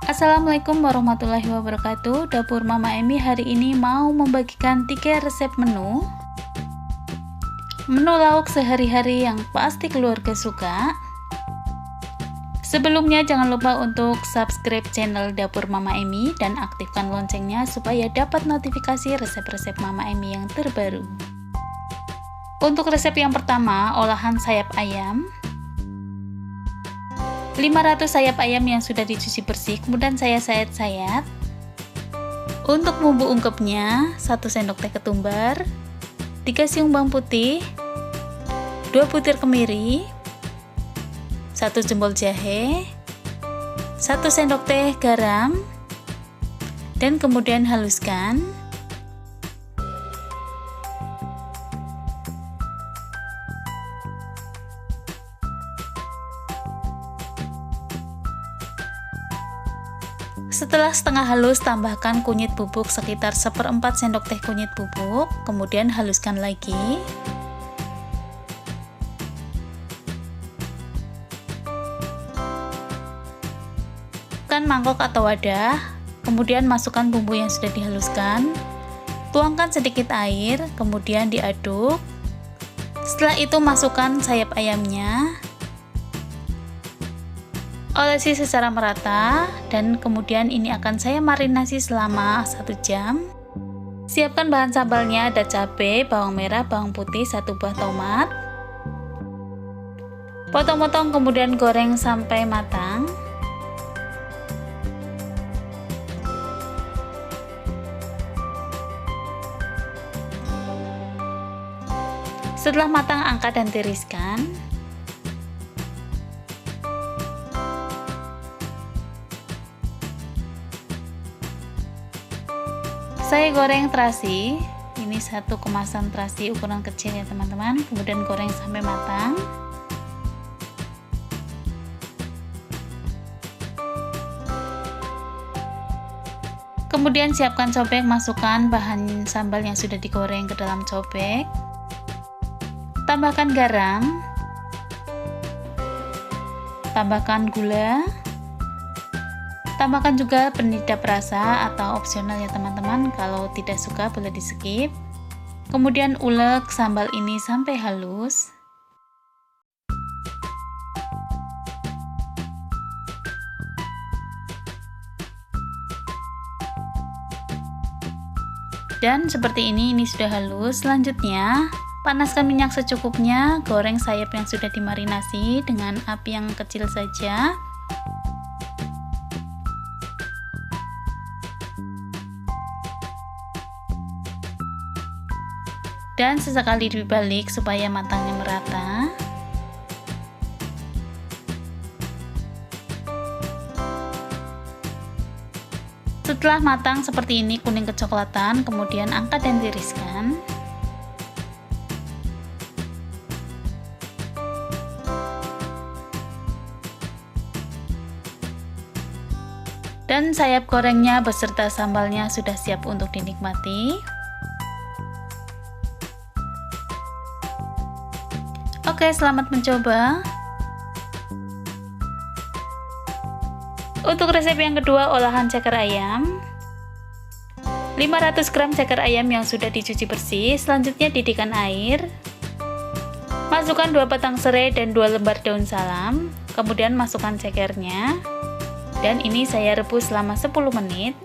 Assalamualaikum warahmatullahi wabarakatuh. Dapur Mama Emi hari ini mau membagikan 3 resep menu lauk sehari-hari yang pasti keluarga suka. Sebelumnya jangan lupa untuk subscribe channel Dapur Mama Emi dan aktifkan loncengnya supaya dapat notifikasi resep-resep Mama Emi yang terbaru. Untuk resep yang pertama, olahan sayap ayam. 500 sayap ayam yang sudah dicuci bersih, kemudian saya sayat-sayat. Untuk bumbu ungkepnya, 1 sendok teh ketumbar, 3 siung bawang putih, 2 butir kemiri, 1 jempol jahe, 1 sendok teh garam, dan kemudian haluskan. Setelah setengah halus, tambahkan kunyit bubuk sekitar 1/4 sendok teh kunyit bubuk, kemudian haluskan lagi. Masukkan mangkok atau wadah, kemudian masukkan bumbu yang sudah dihaluskan. Tuangkan sedikit air, kemudian diaduk. Setelah itu masukkan sayap ayamnya. Olesi secara merata, dan kemudian ini akan saya marinasi selama 1 jam. Siapkan bahan sambalnya, ada cabai, bawang merah, bawang putih, 1 buah tomat. Potong-potong kemudian goreng sampai matang. Setelah matang, angkat dan tiriskan. Saya goreng terasi, ini 1 kemasan terasi ukuran kecil ya teman-teman, kemudian goreng sampai matang. Kemudian siapkan cobek, masukkan bahan sambal yang sudah digoreng ke dalam cobek. Tambahkan garam, tambahkan gula. Tambahkan juga penyedap rasa atau opsional ya teman-teman, kalau tidak suka boleh di skip. Kemudian ulek sambal ini sampai halus. Dan seperti ini sudah halus. Selanjutnya panaskan minyak secukupnya, goreng sayap yang sudah dimarinasi dengan api yang kecil saja. Dan sesekali dibalik supaya matangnya merata. Setelah matang seperti ini, kuning kecoklatan, kemudian angkat dan tiriskan. Dan sayap gorengnya beserta sambalnya sudah siap untuk dinikmati. Oke, selamat mencoba. Untuk resep yang kedua, olahan ceker ayam. 500 gram ceker ayam yang sudah dicuci bersih. Selanjutnya didihkan air. Masukkan 2 batang serai dan 2 lembar daun salam. Kemudian masukkan cekernya. Dan ini saya rebus selama 10 menit.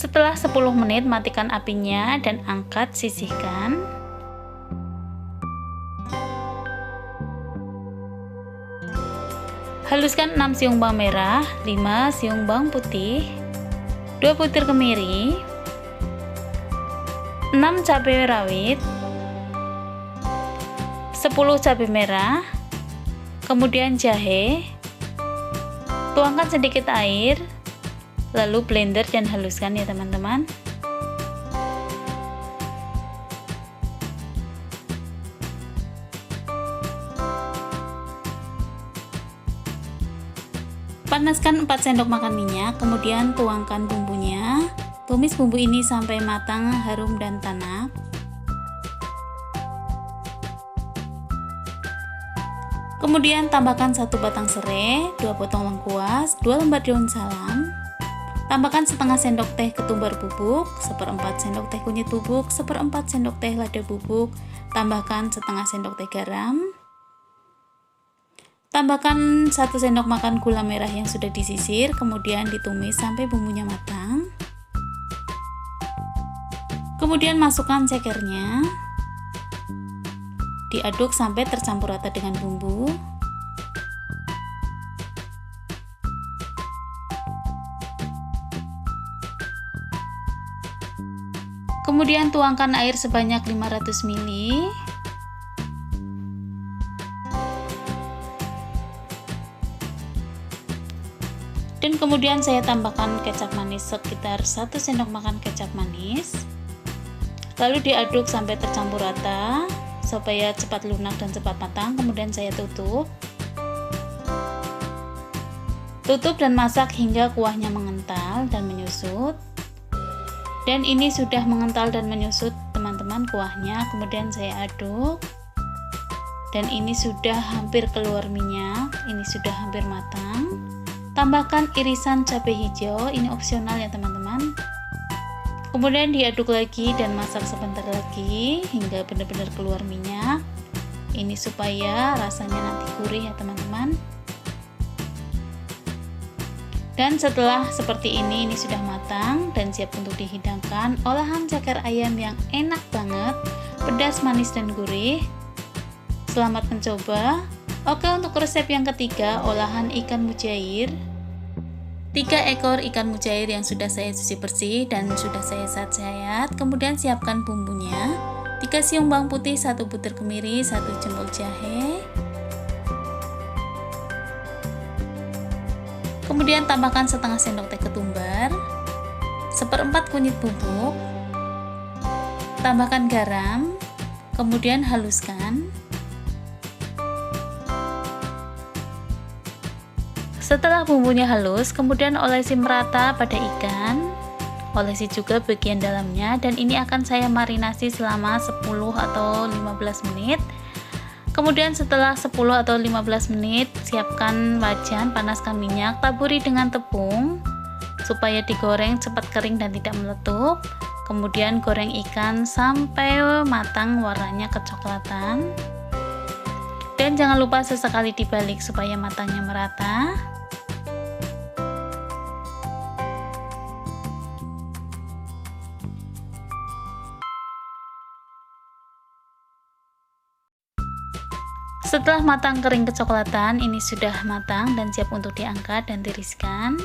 Setelah 10 menit, matikan apinya dan angkat, sisihkan. Haluskan 6 siung bawang merah, 5 siung bawang putih, 2 butir kemiri, 6 cabai rawit, 10 cabai merah, kemudian jahe. Tuangkan sedikit air, lalu blender dan haluskan ya teman-teman. Panaskan 4 sendok makan minyak, kemudian tuangkan bumbunya. Tumis bumbu ini sampai matang, harum dan tanak. Kemudian tambahkan 1 batang serai, 2 potong lengkuas, 2 lembar daun salam. Tambahkan setengah sendok teh ketumbar bubuk, 1/4 sendok teh kunyit bubuk, 1/4 sendok teh lada bubuk. Tambahkan setengah sendok teh garam. Tambahkan 1 sendok makan gula merah yang sudah disisir, kemudian ditumis sampai bumbunya matang. Kemudian masukkan cekernya. Diaduk sampai tercampur rata dengan bumbu. Kemudian tuangkan air sebanyak 500 ml. Dan kemudian saya tambahkan kecap manis sekitar 1 sendok makan kecap manis. Lalu diaduk sampai tercampur rata supaya cepat lunak dan cepat matang. Kemudian saya tutup dan masak hingga kuahnya mengental dan menyusut. Dan ini sudah mengental dan menyusut teman-teman kuahnya. Kemudian saya aduk dan ini sudah hampir keluar minyak, ini sudah hampir matang. Tambahkan irisan cabai hijau, ini opsional ya teman-teman. Kemudian diaduk lagi dan masak sebentar lagi hingga benar-benar keluar minyak. Ini supaya rasanya nanti gurih ya teman-teman. Dan setelah seperti ini sudah matang dan siap untuk dihidangkan. Olahan ceker ayam yang enak banget, pedas, manis dan gurih. Selamat mencoba. Oke, untuk resep yang ketiga, olahan ikan mujair. 3 ekor ikan mujair yang sudah saya cuci bersih dan sudah saya sayat-sayat. Kemudian siapkan bumbunya. 3 siung bawang putih, 1 butir kemiri, 1 jempol jahe. Kemudian tambahkan setengah sendok teh ketumbar, 1/4 kunyit bubuk. Tambahkan garam. Kemudian haluskan. Setelah bumbunya halus, kemudian olesi merata pada ikan. Olesi juga bagian dalamnya dan ini akan saya marinasi selama 10 atau 15 menit. Kemudian setelah 10 atau 15 menit, siapkan wajan, panaskan minyak, taburi dengan tepung supaya digoreng cepat kering dan tidak meletup. Kemudian goreng ikan sampai matang, warnanya kecoklatan. Dan jangan lupa sesekali dibalik supaya matangnya merata. Setelah matang kering kecoklatan, ini sudah matang dan siap untuk diangkat dan tiriskan.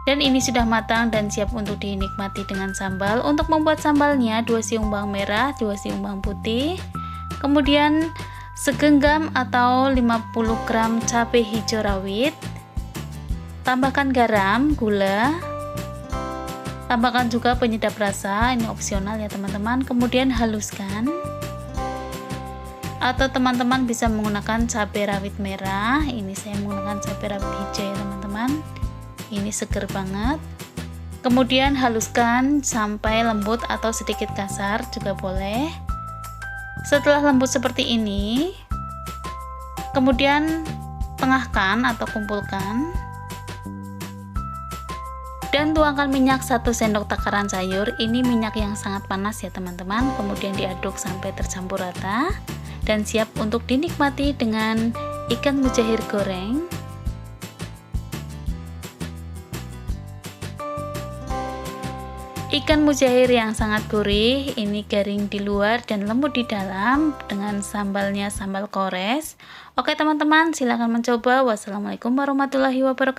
Dan ini sudah matang dan siap untuk dinikmati dengan sambal. Untuk membuat sambalnya, 2 siung bawang merah, 2 siung bawang putih, kemudian segenggam atau 50 gram cabai hijau rawit. Tambahkan garam, gula, tambahkan juga penyedap rasa, ini opsional ya teman-teman. Kemudian haluskan, atau teman-teman bisa menggunakan cabai rawit merah. Ini saya menggunakan cabai rawit hijau ya teman-teman, ini seger banget. Kemudian haluskan sampai lembut atau sedikit kasar juga boleh. Setelah lembut seperti ini, kemudian tengahkan atau kumpulkan. Dan tuangkan minyak 1 sendok takaran sayur. Ini minyak yang sangat panas ya teman-teman. Kemudian diaduk sampai tercampur rata dan siap untuk dinikmati dengan ikan mujair goreng. Ikan mujair yang sangat gurih, ini garing di luar dan lembut di dalam dengan sambalnya sambal kores. Oke teman-teman, silahkan mencoba. Wassalamualaikum warahmatullahi wabarakatuh.